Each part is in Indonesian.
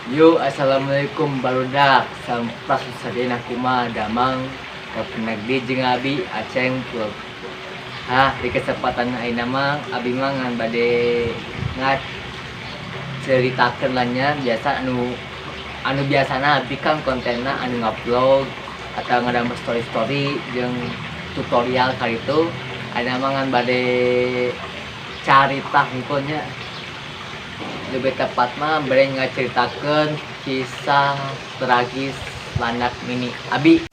Yo, assalamualaikum barudak. Sampras sadena kuma damang kapenagdi jeung abi aceng pul. Di kesempatan ayeuna mah abi mah ngan bade ngat ceritakeun lanya biasa anu biasana abi kan kontenna anu ngupload atau ngadamel story jeung tutorial kali itu ayeuna mah ngan bade carita hungkulnya lebih tepat mah bere ngaceritakeun kisah tragis landak mini abi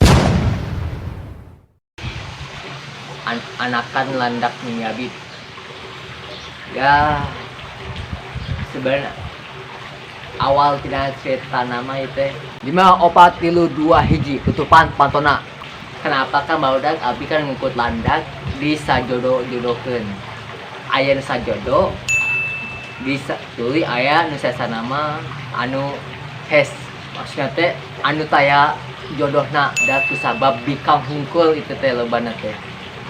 anakan landak mini abi ya. Sebenarnya awal tina cerita nama itu 5 4 3 2 hiji tutupan pantona. Kenapa kan barudak abi kan ngikut landak di sajodo-jodokeun aya sajodo bisa tuluy aya nu sasanama anu hes maksudnya teh anu taya jodohna da kusabab bikang hungkul itu teh lobana teh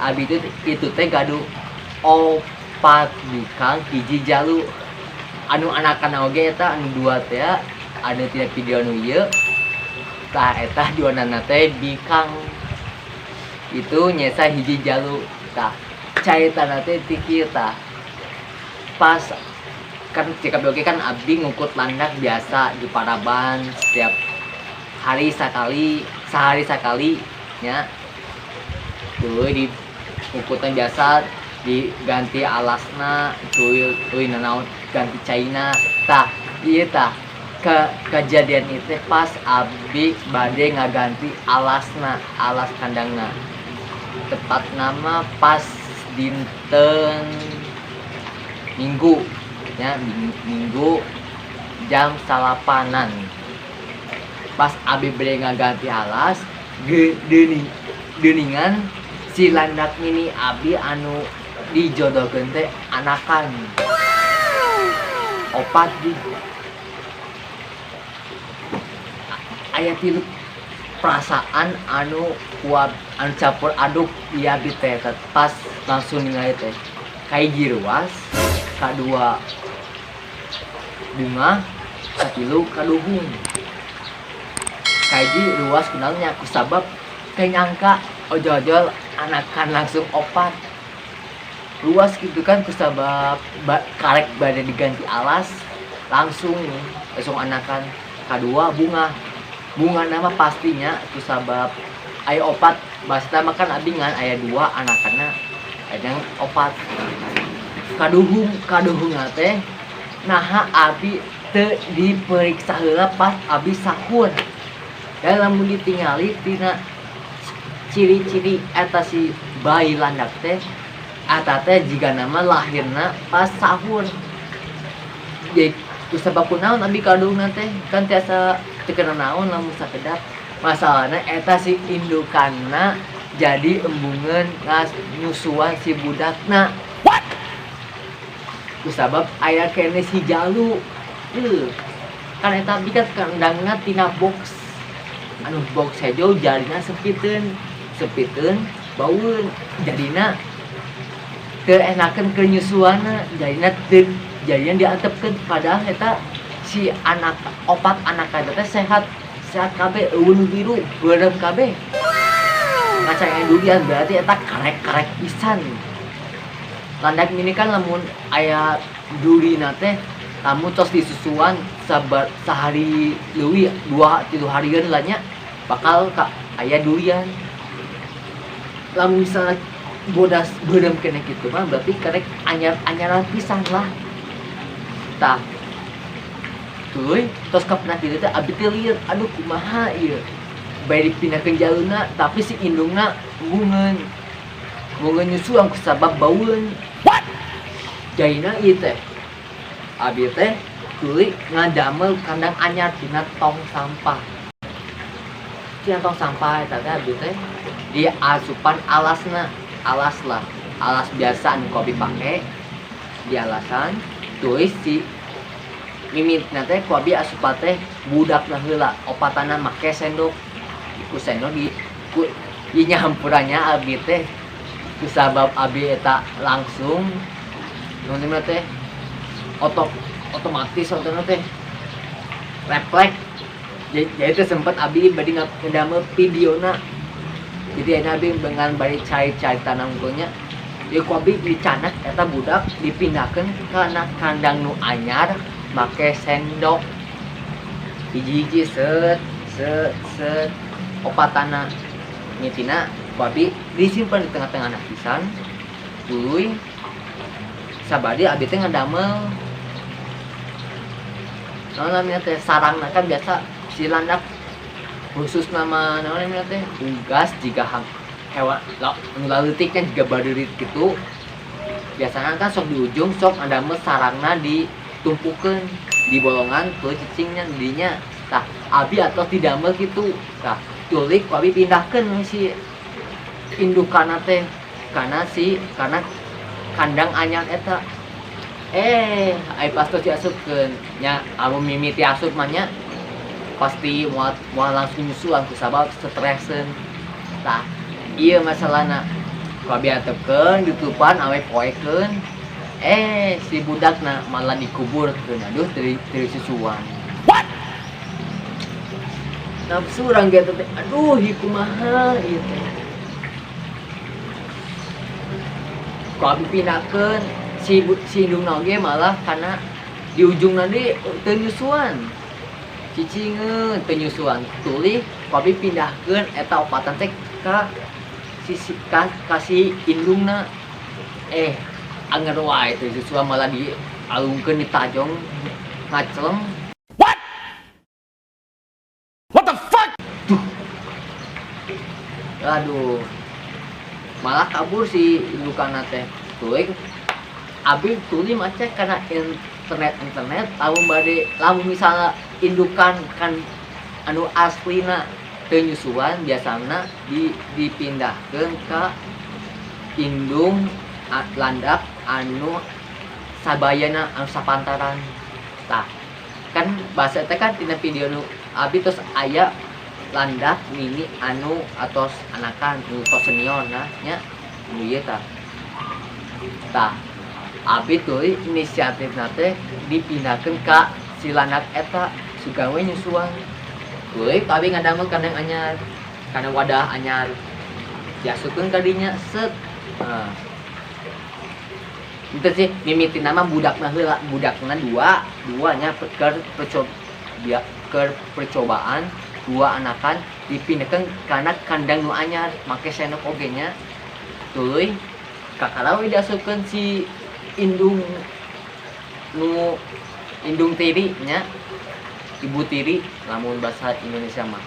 abi itu teh gaduh 4 bikang hiji jalu anu anakan oge eta anu 2 teh anu tina video nu ieu tah eta duanana teh bikang itu nyesa hiji jalu tah caitana teh ti kieu tah pas kan CKBOG kan abdi ngukut landak biasa di Paraban setiap hari sehari sekali nya tuh di ngukutan biasa diganti alasna tuh nanaon ganti caina tah ieu tah kejadian itu pas abdi bade ngaganti alas kandangna tepat nama pas dinten Minggu ya, minggu jam 8-an pas abi bere ngaganti alas deningan si landak mini abi anu dijodohkeun teh anakan 4 di aya tilu perasaan anu kuat anu campur aduk ieu abi teh pas langsung ningali teh kahiji ruas kadua bunga katilu kaduhung kahiji ruas kenalnya kusabab kenyangka ojol-ojol anakan langsung 4 ruas gitu kan kusabab karek bade diganti alas langsung anakan kadua bunga nama pastinya kusabab aya 4 basta makan abi ngan aya 2 anakanna aya 4 kaduhung teh nah abi teu diperiksa heula pas abi sahur dalam ditingali tina ciri-ciri eta si bayi landak teh eta teh jiga nama lahirna pas sahur jadi kusabab kunaon abi kaduhung teh kan tiasa teu kenal naon lamun sakedap masalahna eta si indukanna jadi embungeun nyusuan si budakna kusabab aya kene si jalu kan eta bikat kandangna tina box anu box hejo jarina sepiteun baueun jadina teu enakeun keur nyusuanna jadina diantepkeun padahal eta si anak 4 anak teh sehat kabeh eueun biru beurem kabeh ngacang durian berarti eta karek pisan. Landak mini kan lamun aya durina teh lamun tos disusuan sehari leuwih 2-3 harian lah nya bakal aya durian. Lamun misalnya bodas beurem kene kitu mah berarti karek anyaran pisan lah. Tah tuluy tos kapna kitu teh abi teh lieur aduh kumaha ieu. Bae dipindahkeun jaluna tapi si indungna bungeun nyusuan kusabab baueun. Jaina ieu teh abi teh tuluy ngadamel kandang anyar tina tong sampah. Tina tong sampah eta teh abi teh di asupan alas biasa anu kopi pake di alasan tuluy si mimitna teh ku abi asupan teh budakna heula opatana make sendok ku sendok di nyampurannya abi teh kusabab abi eta langsung nonton teh otomatis teh refleks. Jadi itu sempat abi badi ngedamel videona. Jadi abi dengan bari cai-cai tanam unggulnya. Ya ku abi dicanak eta budak dipindahkeun kana kandang nu anyar make sendok. Hiji-hiji set opatana nyitina ku abi disimpan di tengah-tengah pisan. Tuluy sabadi abi teh ngadamel namanya teh sarangna kan biasa si landak khusus nama namanya teh unggas jika hewan leutik kan juga badurit gitu biasanya kan sok di ujung sok ngadamel sarangna ditumpukeun di bolongan tuh cicingnya dinya tah abi atau didamel gitu tah tulik abi pindahkeun si indukana teh karena kandang anyar eta ai pas tuh diasupkeun nya anu mimiti asup mah nya pasti moal langsung nyusuan kusabab stresen tah ieu masalahna ku abi antepkeun ditutupan awe poekeun si budakna malah dikuburkeun aduh teu susuan nafsu urang ge teh aduh ieu kumaha ieu teh ku abi pindahkeun si indung oge malah karena di ujung nanti teu nyusuan cicingeun teu nyusuan tuluy ku abi pindahkeun eta opatan teh ka si indungna anger wae teu nyusuan malah dialungkeun di tajong ngacleng what the fuck aduh malah kabur si indukana teh tuluy abi tuli macet karena internet tahu bade lamun misalnya indukan kan anu aslina teu nyusuan biasana dipindahkeun ka indung landak anu sabayana anu sapantaran tah kan bahasa teh kan tina video nu abi terus aya landak mini anu atos anakan nu tos senior nah nya ieu tah abi tuh inisiatif nate dipindahkeun ka si landak eta sugawe nyusuan tuluy abi ngadamel kandang anyar kana wadah anyar diasupkeun ka dinya set itu sih mimiti nama budakna heula budakna dua nya keur percobaan dua anakan dipindahkeun kana kandang nu anyar make sendok oge nya tuluy kakalawe diasupkeun si indung tiri nya ibu tiri lamun bahasa Indonesia mah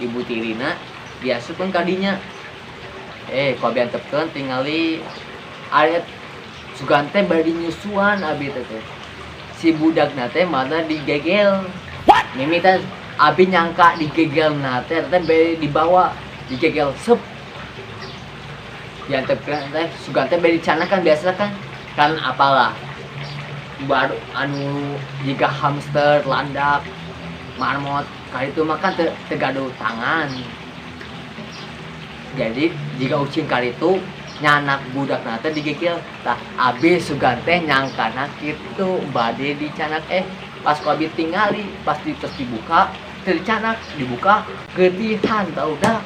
ibu tirina diasupkeun ka dinya ku abi antepkeun tingali aret sugan teh bari nyusuan abi teh si budakna teh malah digegel mimita abi nyangka digegelna teh bari dibawa digegel sep diantepkeun teh sugan teh bari dicana kan biasa kan apalah baru anu jika hamster landak marmot kali itu makan tegaduh tangan jadi jika ucing kali itu nyanak budak nate digigil tah abis sugante nyangkana kitu bade dicanak pas ku abi tingali pas terus dibuka tercanak dibuka gedihan tau dah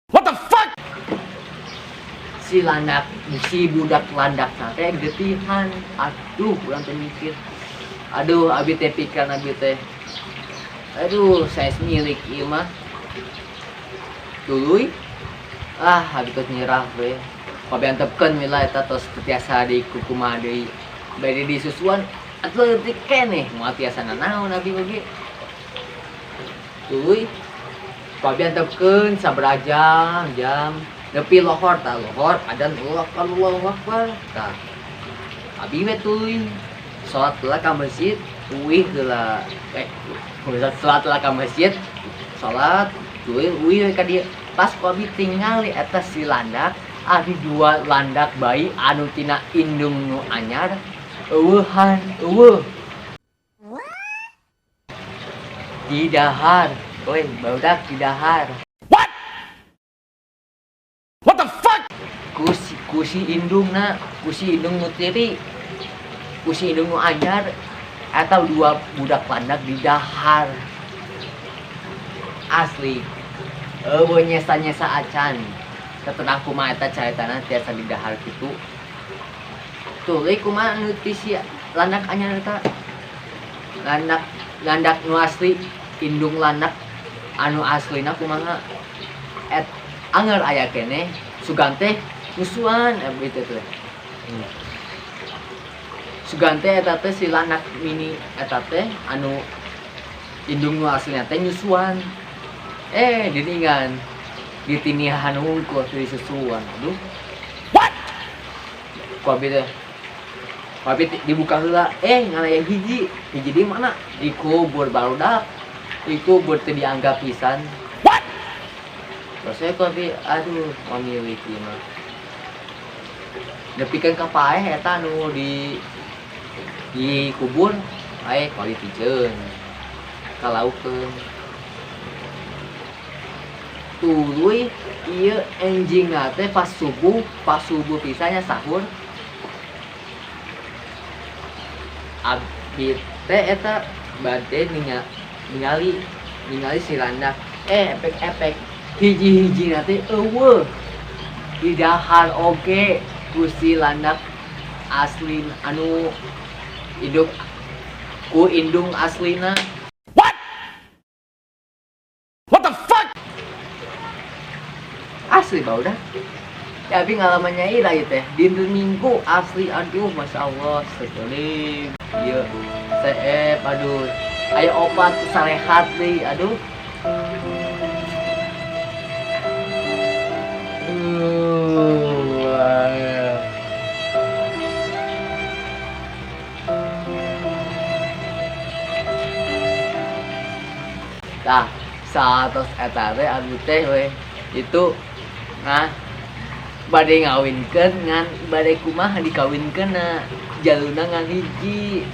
What the fuck? Si budak landak nate getihan. Aduh, kurang mikir. Aduh, abi teh pikiran abi teh. Aduh, saya milik ieu mah. Tuluy. Abi teh nyerah we. Abi antepkeun mila eta tos tiasa di kukumaha deui. Bade disusuan atuh leutik keneh moal tiasa nanaon abi oge. Tuluy. Abi antepkeun sabaraha jam nepi lohor adzan Allahu Akbar tah abi we tuluy salat heula ka masjid uih heula salat heula ka masjid salat tuluy uih ka dieu pas ku abi tingali eta si landak abi dua landak bayi anu tina indung nu anyar eueuhan di dahar weh barudak di dahar. What the fuck? kusi indung nu tiri kusi indung nu anyar atau dua budak landak di dahar asli nyesa acan setelah kumaha eta caritana tiasa di dahar kitu tuluy kumaha nu ti si landak anyar eta landak nu asli indung landak anu aslina kumaha anger aya kene sugante musuhan gitu tuh. Sugante eta teh si landak mini eta teh anu indung nu aslina teh nyusuan. Diningan ditinihan hungkul di susuan. Aduh. What? Ku abi teh. Tapi dibuka heula, ngalaya hiji di mana? Di kubur barudak. Di kubur teh dianggap pisan. What? Terus saya tapi aduh memilih mah. Nepikeun ka paeh eta nu di kubur ae kualitijeun kalaukeun tuluy ieu enjingna teh pas subuh pisannya sahur abdi teh eta bade ningali si landak efek hiji-hijina teh eueuh di dahar oge kusi landak asli anu hidup ku indung aslina. What the fuck? Asli baudah. Tapi ngalamannya ira teh dinten Minggu asli aduh masya Allah sekali. Ieu seep aduh. Ayo obat sarehat deui aduh. Nah, satos eta teh abdi teh we itu bade ngawinkeun ngan bade kumaha dikawinkeunna jaluna ngan hiji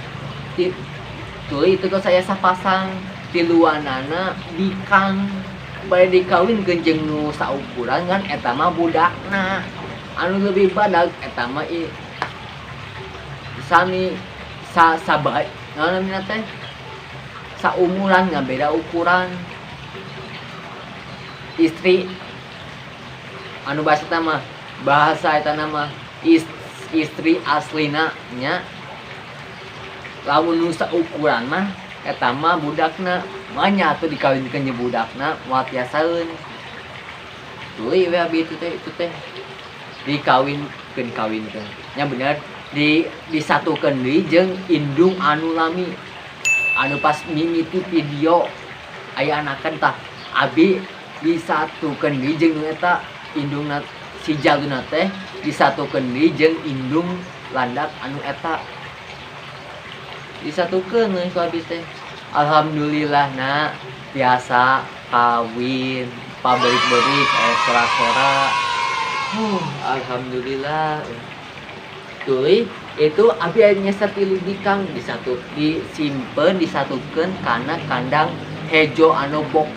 tuluy itu tuh saya sapasang tiluanana bikang bade dikawinkeun jeung nu saukuran ngan eta mah budakna anu leuwih badag eta mah sami sabae namina teh saumuran nggak beda ukuran istri anu bahasa eta nama istri aslina nya lamun nu saukuran mah eta mah budakna manya atuh dikawinkeun jeung budakna moal tiasaeun tuluy we abi itu teh dikawinkeun nya bener disatukeun deui jeung indung anu lami anu pas mimiti video aya anakan tah abi disatukeun deui jeung nu eta indungna si jaluna teh disatukeun deui jeung indung landak anu eta disatukeun ku abi teh alhamdulillah na biasa kawin paberik-berik sora-sora alhamdulillah tuluy itu abi nyesat tilu dikang disimpen disatukeun kana kandang hejo anu box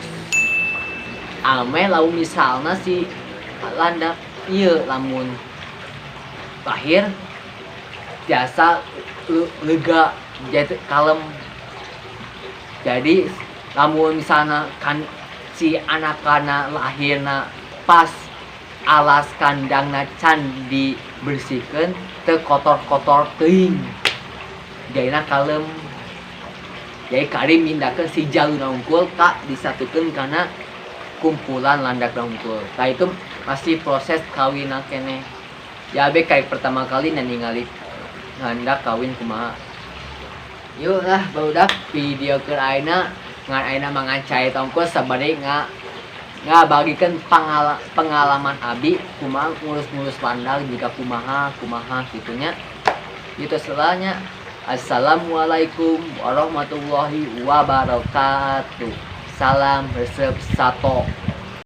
ame lamun misalna si landak ieu lamun lahir biasa lega jadi kalem jadi lamun misalna kan si anakana lahirna pas alas kandangna can dibersihkeun teu kotor-kotor teuing jadina kalem jadi kari mindakeun si jaluna unggul ka disatukeun kana kumpulan landak unggul nah itu masih proses kawinna keneh ya be kayak pertama kali ningali landak kawin kumaha yuk lah barudak video keur ayeuna ngan ayeuna mangancai tongkol sabade ngabagikeun pengalaman abi kumaha ngurus landak jika kumaha gitunya gitu selanya. Assalamualaikum warahmatullahi wabarakatuh. Salam resep sato.